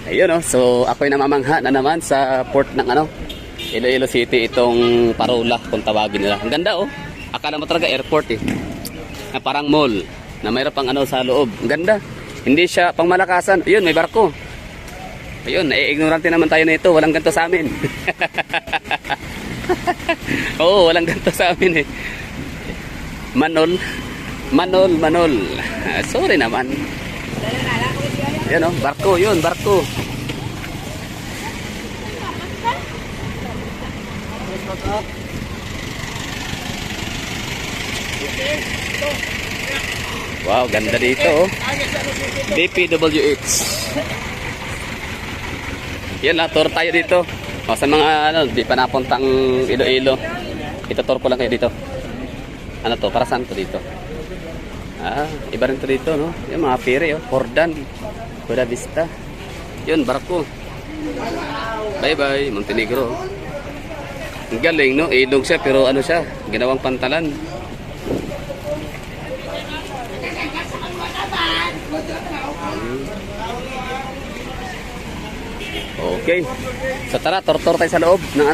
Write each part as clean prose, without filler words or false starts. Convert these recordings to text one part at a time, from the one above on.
Ayun oh, so ako'y namamangha na naman sa port ng Iloilo City, itong Parola kung tawagin nila. Ang ganda oh. Akala mo talaga airport eh. Na parang mall na mayroon pang sa loob. Ang ganda. Hindi siya pang malakasan. Ayun, may barko. Ayun, ignorante naman tayo na ito. Walang ganito sa amin. Oo, walang ganito sa amin eh. Manol. Sorry naman. Yan oh, barko yun, barko. Wow, ganda dito oh. DPWH. Yan lah, tour tayo dito. O, sa mga di pa napuntang Iloilo. Ito-tour ko lang kayo dito. Ano to? Para saan to dito? Iba rin to dito, no? Yung mga ferry, oh. Hordan, Buena Vista. Yun, barko. Bye-bye, Montenegro. Ang galing, no? Ilog siya, pero ano siya? Ginawang pantalan. Okay. So tara, tour tayo sa loob ng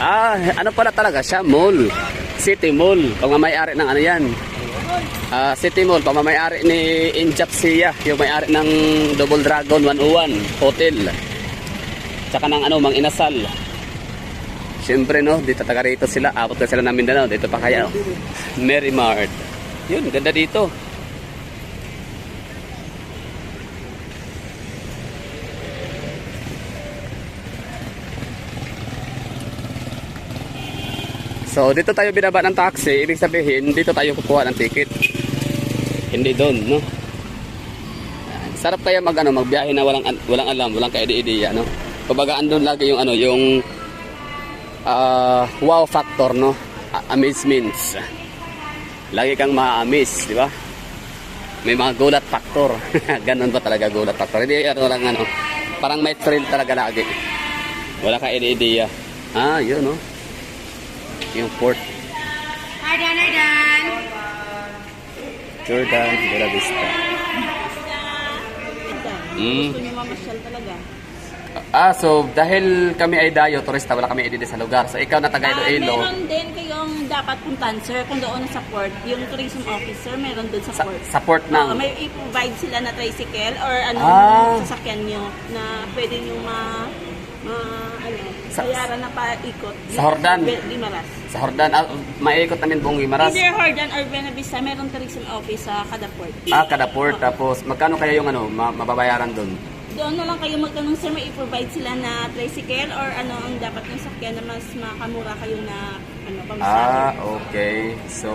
ano pala talaga siya? Mall. City Mall. Pagmamayari ng yan. City Mall. Pagmamayari ni Injapsia. Yung may-ari ng Double Dragon 101 Hotel. Tsaka ng Mang Inasal. Siyempre no, dito taga rito sila. Abot na sila ng Mindanao. Dito pa kaya Mary Mart. Yun, ganda dito. So dito tayo binaba ng taxi, ibig sabihin dito tayo kukuha ng ticket. Hindi doon, no? Sarap kaya magbiyahe na walang alam, walang kaide-ideya, no? Kumbaga andun lagi yung yung wow factor, no? Amazements. Lagi kang ma-amaze, di ba? May mga gulat factor. Ganun ba talaga gulat factor? Hindi lang parang may thrill talaga lagi. Wala ka ideya. Yun, no? Yung port. Jordan, Buena Vista. Gusto niyo mamasyal talaga? So dahil kami ay dayo, turista, wala kami ididi sa lugar. So ikaw na taga Iloilo. Meron din kayong dapat puntahan, sir, kung doon sa port. Yung tourism officer, meron doon sa port. Sa port ng... may i-provide sila na tricycle or sasakyan nyo na pwede nyo bayaran na paikot. Sa Hordan? Guimaras. Sa Hordan, maiikot namin buong Guimaras. Either Hordan or Buena Vista, meron tourism office sa kada port. Kada port. Tapos magkano kaya yung mababayaran doon? Doon na lang kayo magtanong, sir, may i-provide sila na tricycle or ang dapat yung sakyan na mas makamura kayo na pamasahe. Okay. So,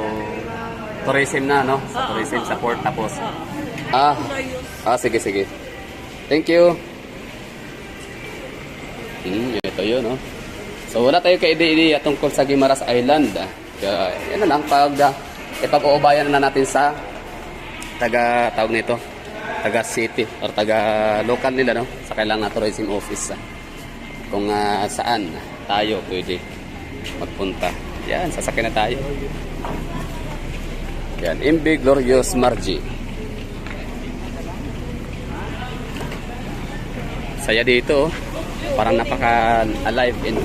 tourism na, no? Sa tourism, sa port, tapos. Sige. Thank you. Ito yun, no? So, wala tayo ka-ideya tungkol sa Guimaras Island. Yan na lang, ipag-uubayan na natin sa tawag nito, taga city or taga local nila, no? Sa kailangan tourism office. Kung saan tayo pwede magpunta. Yan, sasakyan na tayo. Yan, MV Glorious Margie. Saya dito, parang napaka-alive and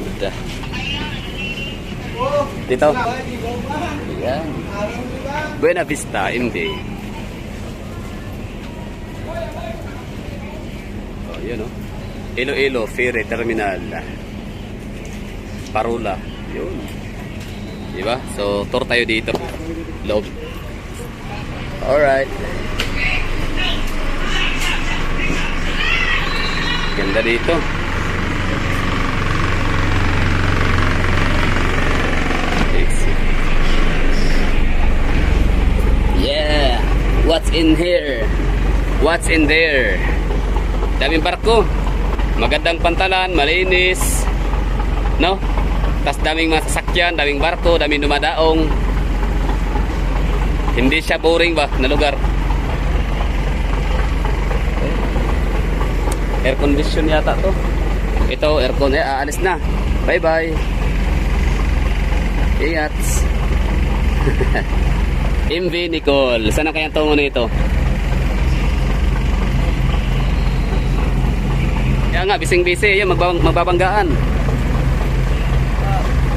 dito. Yan. Buena Vista, MV. Yun, oh. Iloilo Ferry Terminal. Parola. Yun. Diba? So, tour tayo dito. Loob. Alright. Ganda dito. Yeah. What's in here? What's in there? Daming barko. Magandang pantalan, malinis. No? Tas daming mga sasakyan, daming barko, daming dumadaong. Hindi siya boring ba na lugar? Air condition yata to. Ito, aircon. Aalis na. Bye-bye. Ingat. MV Nicole. Saan na kayang tungo nito? Kaya nga, bising-bisi. Yun, magbabanggaan.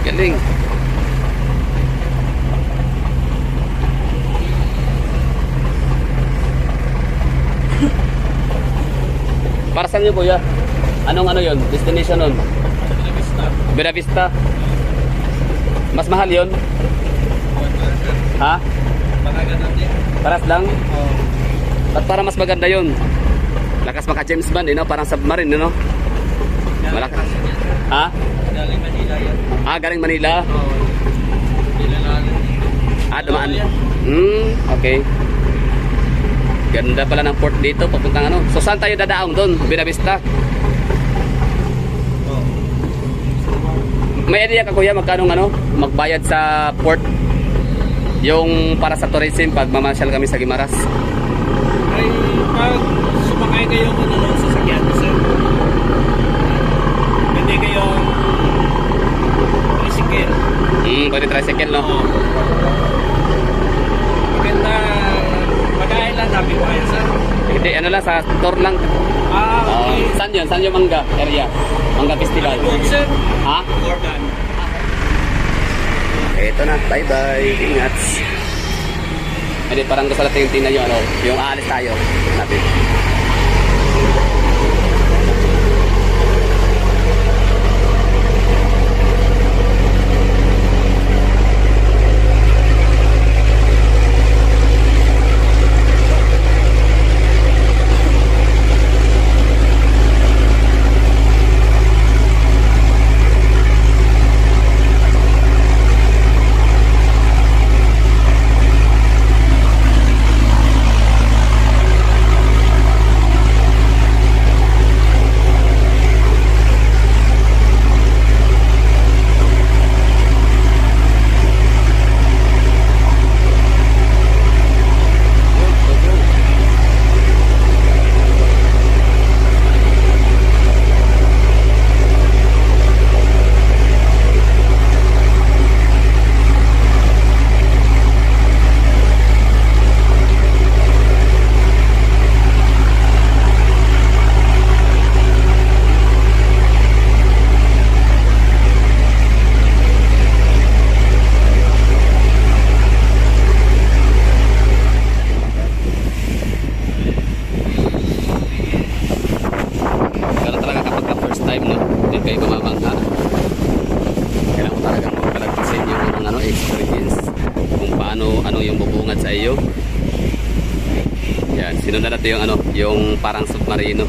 Galing. Para saan yun, kuya? Anong ano yun? Destination nun? Bella Vista. Mas mahal yun? Ha? Paras lang? At para mas maganda yun. Lakas maka James Bond, no? Parang submarine, no? Malakas. Ha? Galing Manila yan. Ah, galing Manila? Ah, dumaan. Okay. Ganda pala ng port dito, papuntang ano. So saan tayo dadaong doon? Bella Vista? May idea ka, kuya, magkano ano? Magbayad sa port? Yung para sa tourism pag mamasyal kami sa Guimaras. Ay, pag sumakay kayo ng sasakyan, sir, pwede kayong tricycle. Pwede tricycle, no? Oo. Maganda, pagkain lang namin ko kayo, sir. Hindi, ano lang, sa tour lang. Okay. Saan yun? Saan yung Mangga area? Mangga Festival? Good, sir. Ha? Gordon. Ito na, bye-bye. Ingat. Hindi, parang gusto natin tingnan yung ano, yung aalis tayo. Natin. Kayo bumabangka, kailangan mo talagang magkalagpasin yung ano, experience kung paano ano yung bubungad sa iyo. Yan, sinundan natin yung ano, yung parang submarino.